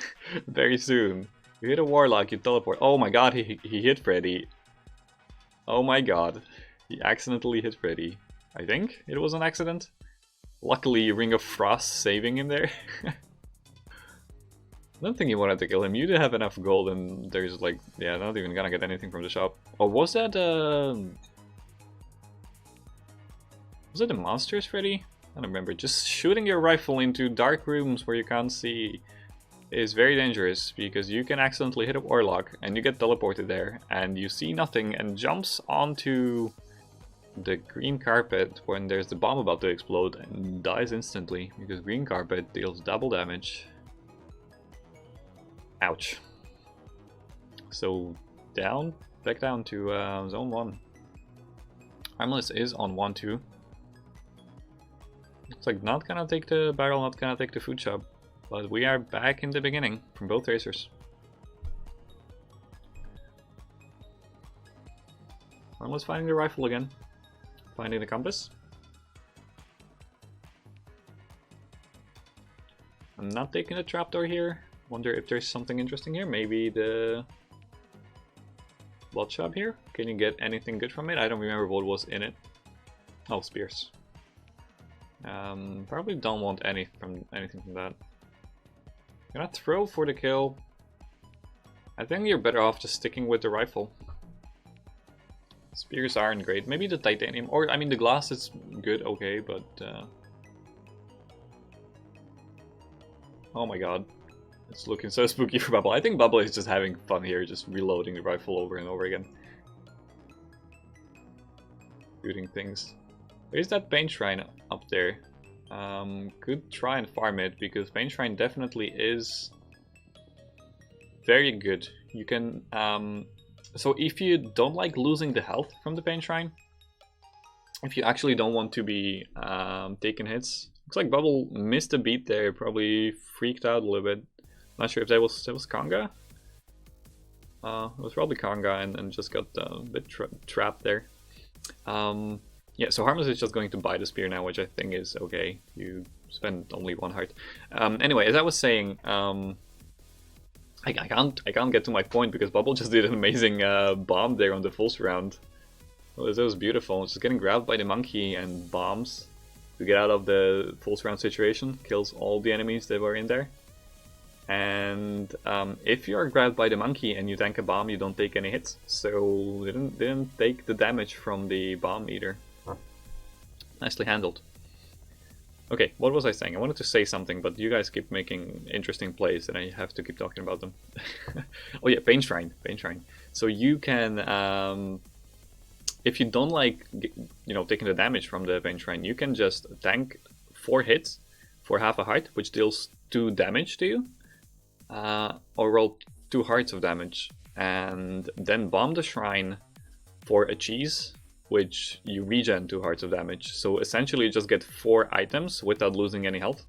very soon. You hit a warlock, you teleport. Oh my god, he hit Freddy. Oh my god, he accidentally hit Freddy. I think it was an accident. Luckily, Ring of Frost saving him there. I don't think you wanted to kill him. You do have enough gold and there's like, yeah, not even gonna get anything from the shop. Or was that a monsters, Freddy? I don't remember. Just shooting your rifle into dark rooms where you can't see is very dangerous because you can accidentally hit a warlock and you get teleported there and you see nothing and jumps onto the green carpet when there's the bomb about to explode and dies instantly because green carpet deals double damage. Ouch. So down, back down to zone 1. Harmless is on 1-2. Looks like not gonna take the barrel, not gonna take the food shop. But we are back in the beginning from both racers. Harmless finding the rifle again. Finding the compass. I'm not taking the trapdoor here. Wonder if there's something interesting here. Maybe the blood shop here. Can you get anything good from it? I don't remember what was in it. Oh, spears. Probably don't want anything from that. Gonna throw for the kill. I think you're better off just sticking with the rifle. Spears aren't great. Maybe the titanium, or I mean the glass is good, okay, but oh my god, it's looking so spooky for Bubble. I think Bubble is just having fun here, just reloading the rifle over and over again, shooting things. Where's that paint shrine up there? Could try and farm it because paint shrine definitely is very good. You can so if you don't like losing the health from the pain shrine, if you actually don't want to be taking hits, looks like Bubble missed a beat there, probably freaked out a little bit. Not sure if that was Conga. It was probably Conga and just got a bit trapped there. Yeah, so Harmless is just going to buy the spear now, which I think is okay. You spend only 1 heart. Anyway, as I was saying, I can't get to my point because Bubble just did an amazing bomb there on the full surround. That was beautiful. Just getting grabbed by the monkey and bombs to get out of the full surround situation. Kills all the enemies that were in there. And if you are grabbed by the monkey and you tank a bomb, you don't take any hits. So didn't take the damage from the bomb either. Nicely handled. Okay, what was I saying? I wanted to say something, but you guys keep making interesting plays and I have to keep talking about them. Oh yeah, Pain Shrine. So you can, if you don't like, taking the damage from the Pain Shrine, you can just tank 4 hits for half a heart, which deals 2 damage to you, or roll 2 hearts of damage, and then bomb the shrine for a cheese, which you regen 2 hearts of damage. So essentially you just get 4 items without losing any health.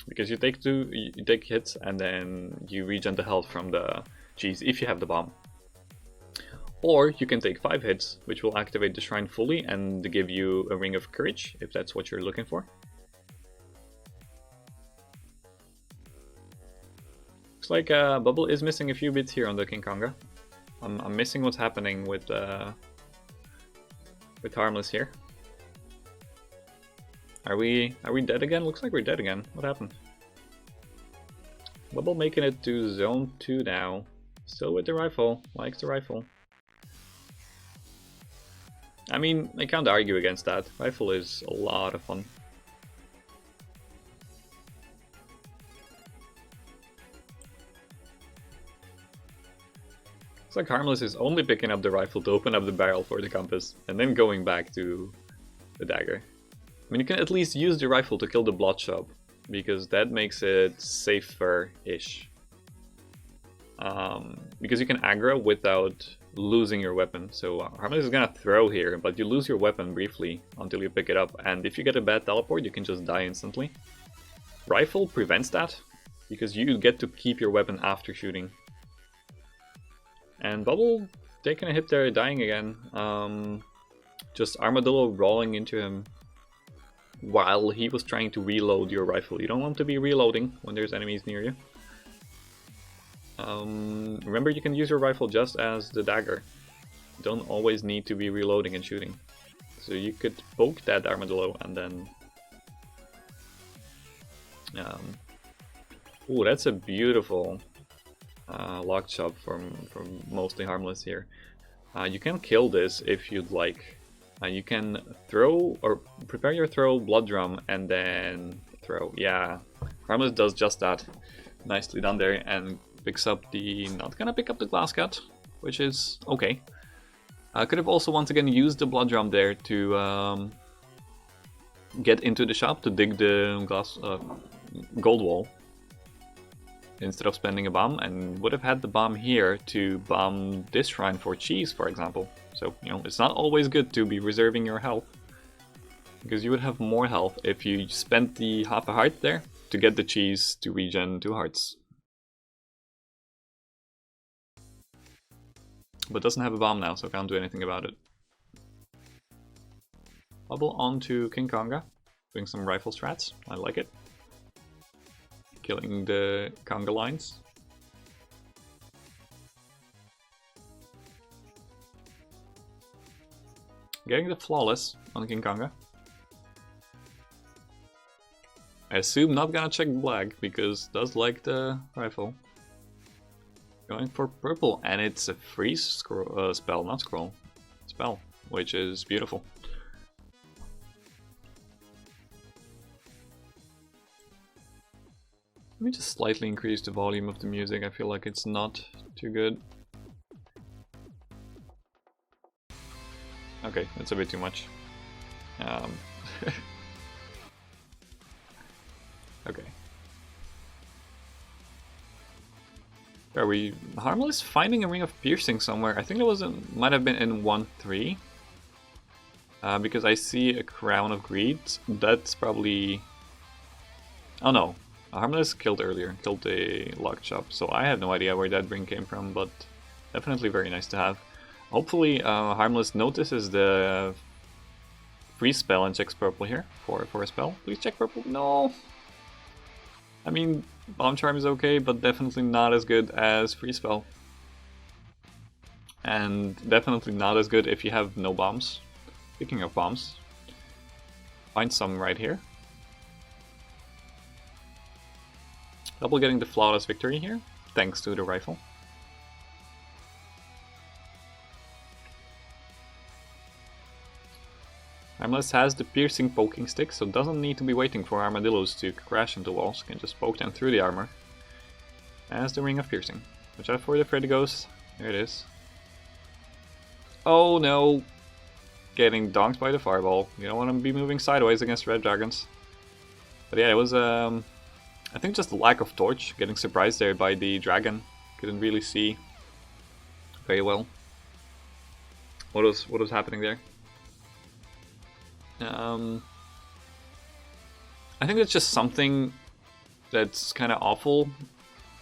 Because you take hits and then you regen the health from the cheese if you have the bomb. Or you can take 5 hits, which will activate the shrine fully and give you a ring of courage, if that's what you're looking for. Looks like Bubble is missing a few bits here on the King Konga. I'm missing what's happening with Harmless here. Are we dead again? Looks like we're dead again. What happened? Bubble making it to zone 2 now. Still with the rifle. Likes the rifle. I mean, I can't argue against that. Rifle is a lot of fun. Looks like Harmless is only picking up the rifle to open up the barrel for the compass, and then going back to the dagger. I mean, you can at least use the rifle to kill the blood shop, because that makes it safer-ish. Because you can aggro without losing your weapon. So Harmless is gonna throw here, but you lose your weapon briefly until you pick it up, and if you get a bad teleport, you can just die instantly. Rifle prevents that, because you get to keep your weapon after shooting. And Bubble taking a hit there, dying again. Just Armadillo rolling into him while he was trying to reload your rifle. You don't want to be reloading when there's enemies near you. Remember, you can use your rifle just as the dagger. You don't always need to be reloading and shooting. So you could poke that Armadillo and then... Ooh, that's a beautiful... lock shop from mostly Harmless here. You can kill this if you'd like. You can throw or prepare your throw blood drum and then throw. Yeah, Harmless does just that. Nicely done there, and picks up the... not gonna pick up the glass cut, which is okay. I could have also once again used the blood drum there to get into the shop to dig the gold wall instead of spending a bomb, and would have had the bomb here to bomb this shrine for cheese, for example. So, you know, it's not always good to be reserving your health, because you would have more health if you spent the half a heart there to get the cheese to regen 2 hearts. But doesn't have a bomb now, so can't do anything about it. Bubble onto King Konga, doing some rifle strats, I like it. Killing the Konga lines. Getting the flawless on King Konga. I assume not gonna check black, because does like the rifle. Going for purple, and it's a freeze spell, not scroll. Spell, which is beautiful. Let me just slightly increase the volume of the music, I feel like it's not too good. Okay, that's a bit too much. Okay. Are we Harmless finding a Ring of Piercing somewhere? I think it was might have been in 1-3. Because I see a Crown of Greed. That's probably... Oh no. Harmless killed earlier, killed the locked shop, so I have no idea where that ring came from, but definitely very nice to have. Hopefully Harmless notices the freeze spell and checks purple here for a spell. Please check purple. No! I mean, Bomb Charm is okay, but definitely not as good as freeze spell. And definitely not as good if you have no bombs. Speaking of bombs, find some right here. Double getting the flawless victory here, thanks to the rifle. Harmless has the piercing poking stick, so doesn't need to be waiting for armadillos to crash into walls, can just poke them through the armor. As the Ring of Piercing. Watch out for the Freddy Ghost, there it is. Oh no! Getting donked by the fireball. You don't want to be moving sideways against red dragons. But yeah, it was I think just the lack of torch, getting surprised there by the dragon. Couldn't really see very well what was happening there. I think it's just something that's kind of awful,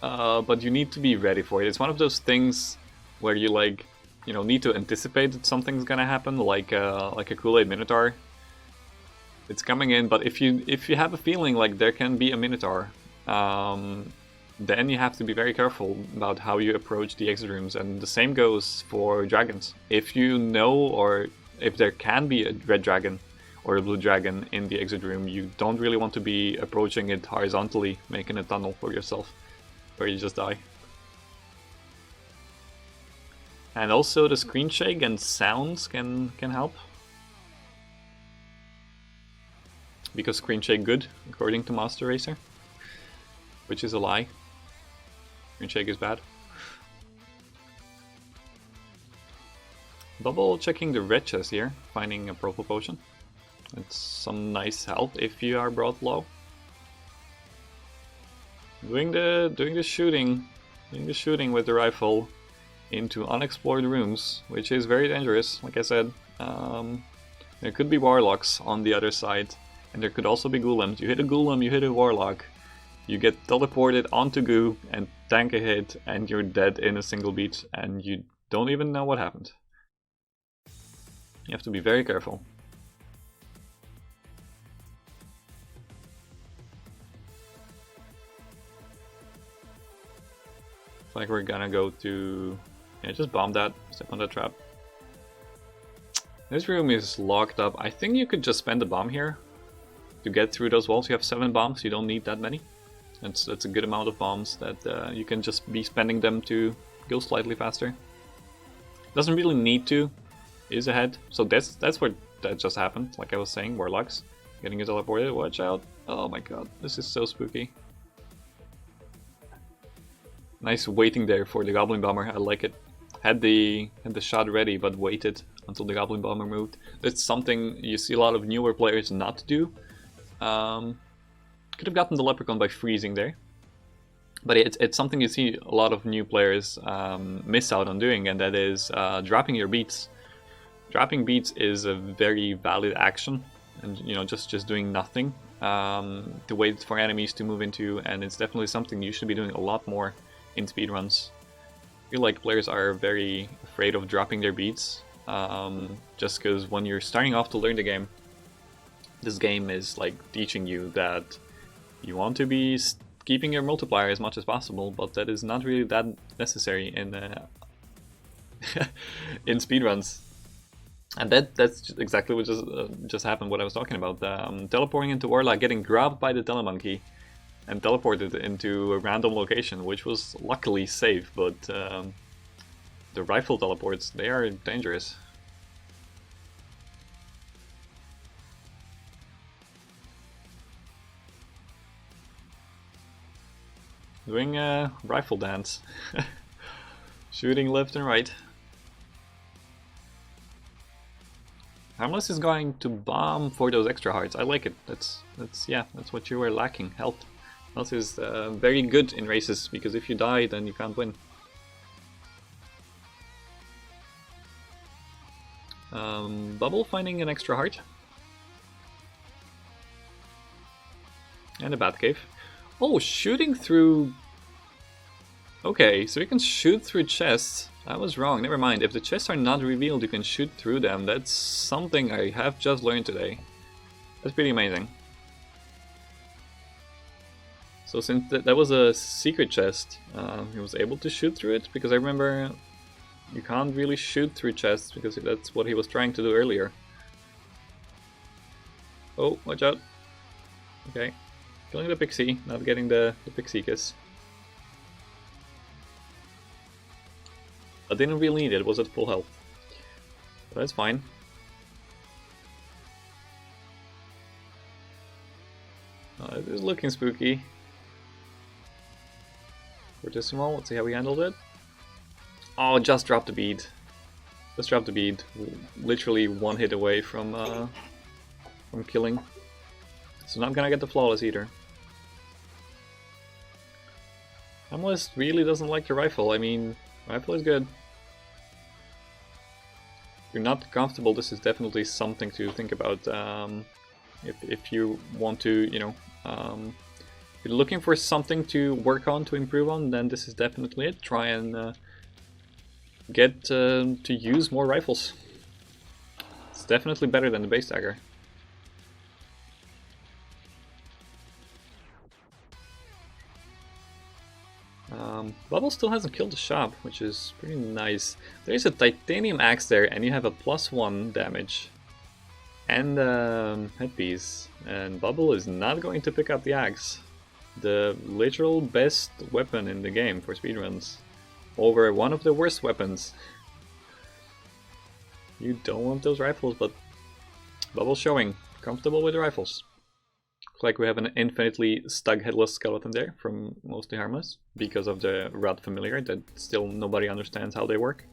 but you need to be ready for it. It's one of those things where you need to anticipate that something's gonna happen, like a Kool-Aid Minotaur. It's coming in, but if you have a feeling like there can be a Minotaur, then you have to be very careful about how you approach the exit rooms, and the same goes for dragons. If you know, or if there can be a red dragon or a blue dragon in the exit room, you don't really want to be approaching it horizontally, making a tunnel for yourself, where you just die. And also the screen shake and sounds can help. Because screen shake good, according to Master Racer. Which is a lie. Screen shake is bad. Double checking the red chest here, finding a purple potion. It's some nice health if you are brought low. Doing the shooting with the rifle into unexplored rooms, which is very dangerous. Like I said, there could be warlocks on the other side, and there could also be golems. You hit a golem, you hit a warlock, you get teleported onto goo and tank a hit, and you're dead in a single beat, and you don't even know what happened. You have to be very careful. It's like we're gonna go to... yeah, just bomb that, step on that trap. This room is locked up. I think you could just spend a bomb here to get through those walls. You have 7 bombs, you don't need that many. That's a good amount of bombs that you can just be spending them to go slightly faster. Doesn't really need to, is ahead. So that's what that just happened, like I was saying, warlocks. Getting you teleported, watch out. Oh my god, this is so spooky. Nice waiting there for the Goblin Bomber, I like it. had the shot ready but waited until the Goblin Bomber moved. That's something you see a lot of newer players not do. Could have gotten the Leprechaun by freezing there. But it's something you see a lot of new players miss out on doing, and that is dropping your beats. Dropping beats is a very valid action, and just doing nothing to wait for enemies to move into, and it's definitely something you should be doing a lot more in speedruns. I feel like players are very afraid of dropping their beats, just because when you're starting off to learn the game, this game is like teaching you that you want to be keeping your multiplier as much as possible, but that is not really that necessary in in speedruns. And that's exactly what just happened, what I was talking about. Teleporting into Warlock, getting grabbed by the Telemonkey, and teleported into a random location, which was luckily safe, but the rifle teleports, they are dangerous. Doing a rifle dance. Shooting left and right. Harmless is going to bomb for those extra hearts. I like it. That's what you were lacking. Health. Health is very good in races, because if you die, then you can't win. Bubble finding an extra heart. And a Batcave. Oh, shooting through... Okay, so you can shoot through chests. I was wrong, never mind. If the chests are not revealed, you can shoot through them. That's something I have just learned today. That's pretty amazing. So since that was a secret chest, he was able to shoot through it, because I remember you can't really shoot through chests, because that's what he was trying to do earlier. Oh, watch out. Okay. Killing the pixie, not getting the pixie kiss. I didn't really need it, it was at full health. But that's fine. It is looking spooky. Fortissimo, let's see how we handled it. Oh, just dropped the bead. Just dropped the bead. Literally one hit away from killing. So not gonna get the flawless either. Harmless really doesn't like the rifle. I mean, rifle is good. If you're not comfortable, this is definitely something to think about. If you want to, if you're looking for something to work on, to improve on, then this is definitely it. Try and get to use more rifles. It's definitely better than the base dagger. Bubble still hasn't killed the shop, which is pretty nice. There's a titanium axe there, and you have a +1 damage. And headpiece. And Bubble is not going to pick up the axe. The literal best weapon in the game for speedruns. Over one of the worst weapons. You don't want those rifles, but Bubble's showing. Comfortable with the rifles. Looks like we have an infinitely stuck headless skeleton there from mostly Harmless, because of the rat familiar that still nobody understands how they work.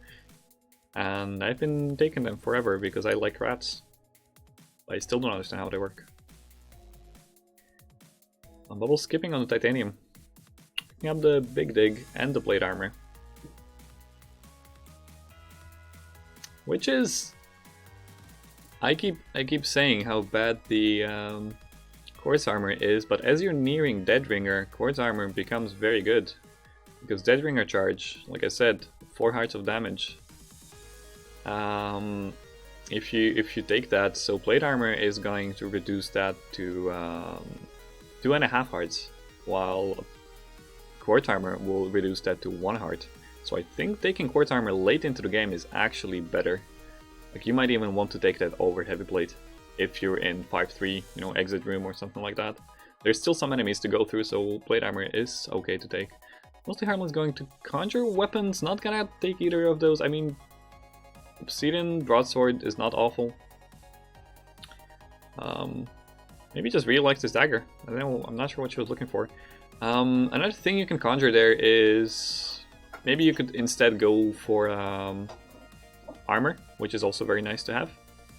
And I've been taking them forever because I like rats. I still don't understand how they work. Bubble skipping on the titanium. Picking up the big dig and the plate armor. Which is... I keep saying how bad the Quartz armor is, but as you're nearing Deadringer, Quartz armor becomes very good. Because Deadringer charge, like I said, 4 hearts of damage. If you take that, so plate armor is going to reduce that to 2.5 hearts, while quartz armor will reduce that to 1 heart. So I think taking quartz armor late into the game is actually better. Like, you might even want to take that over heavy plate if you're in 5-3, exit room or something like that. There's still some enemies to go through, so plate armor is okay to take. Mostly Harmless going to conjure weapons, not gonna take either of those. I mean, Obsidian broadsword is not awful. Maybe just really likes this dagger. I don't know, I'm not sure what she was looking for. Another thing you can conjure there is maybe you could instead go for armor, which is also very nice to have.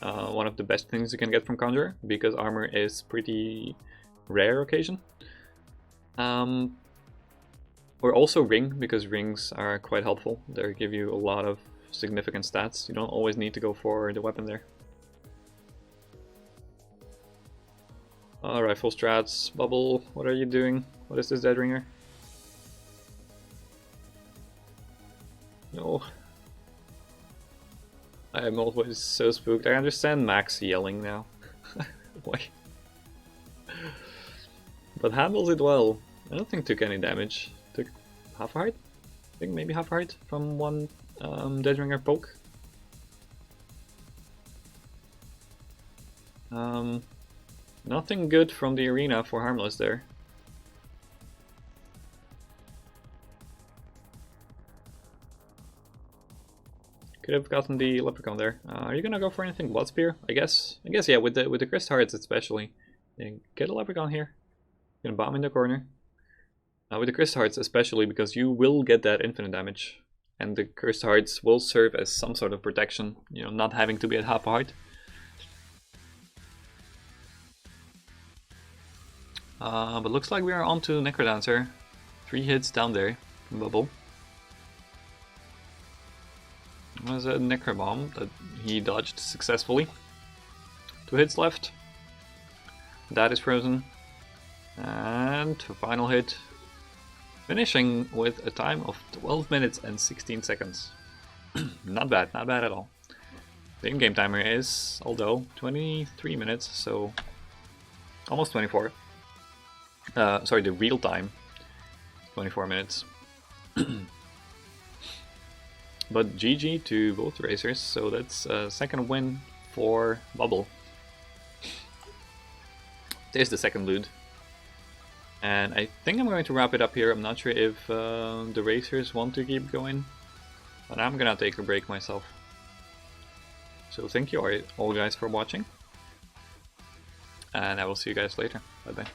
One of the best things you can get from Conjurer, because armor is pretty rare occasion. Or also ring, because rings are quite helpful. They give you a lot of significant stats. You don't always need to go for the weapon there. Alright, full strats. Bubble, what are you doing? What is this dead ringer? No. I am always so spooked. I understand Max yelling now. Why? But handles it well. I don't think took any damage. Took half a heart? I think maybe half a heart from one dead ringer poke. Nothing good from the arena for Harmless there. Could have gotten the leprechaun there. Are you gonna go for anything? Blood spear? I guess yeah. With the Crest Hearts especially, yeah, get a leprechaun here. Gonna bomb in the corner. With the Crest Hearts especially, because you will get that infinite damage, and the Crest Hearts will serve as some sort of protection. You know, not having to be at half a heart. But looks like we are on to Necrodancer. 3 hits down there from Bubble. That was a Necrobomb that he dodged successfully. 2 hits left. That is frozen. And final hit. Finishing with a time of 12 minutes and 16 seconds. Not bad at all. The in-game timer is, although, 23 minutes, so almost 24. Sorry, the real time, 24 minutes. But GG to both racers, so that's a second win for Bubble. There's the second loot. And I think I'm going to wrap it up here. I'm not sure if the racers want to keep going, but I'm gonna take a break myself. So thank you all guys for watching, and I will see you guys later. Bye bye.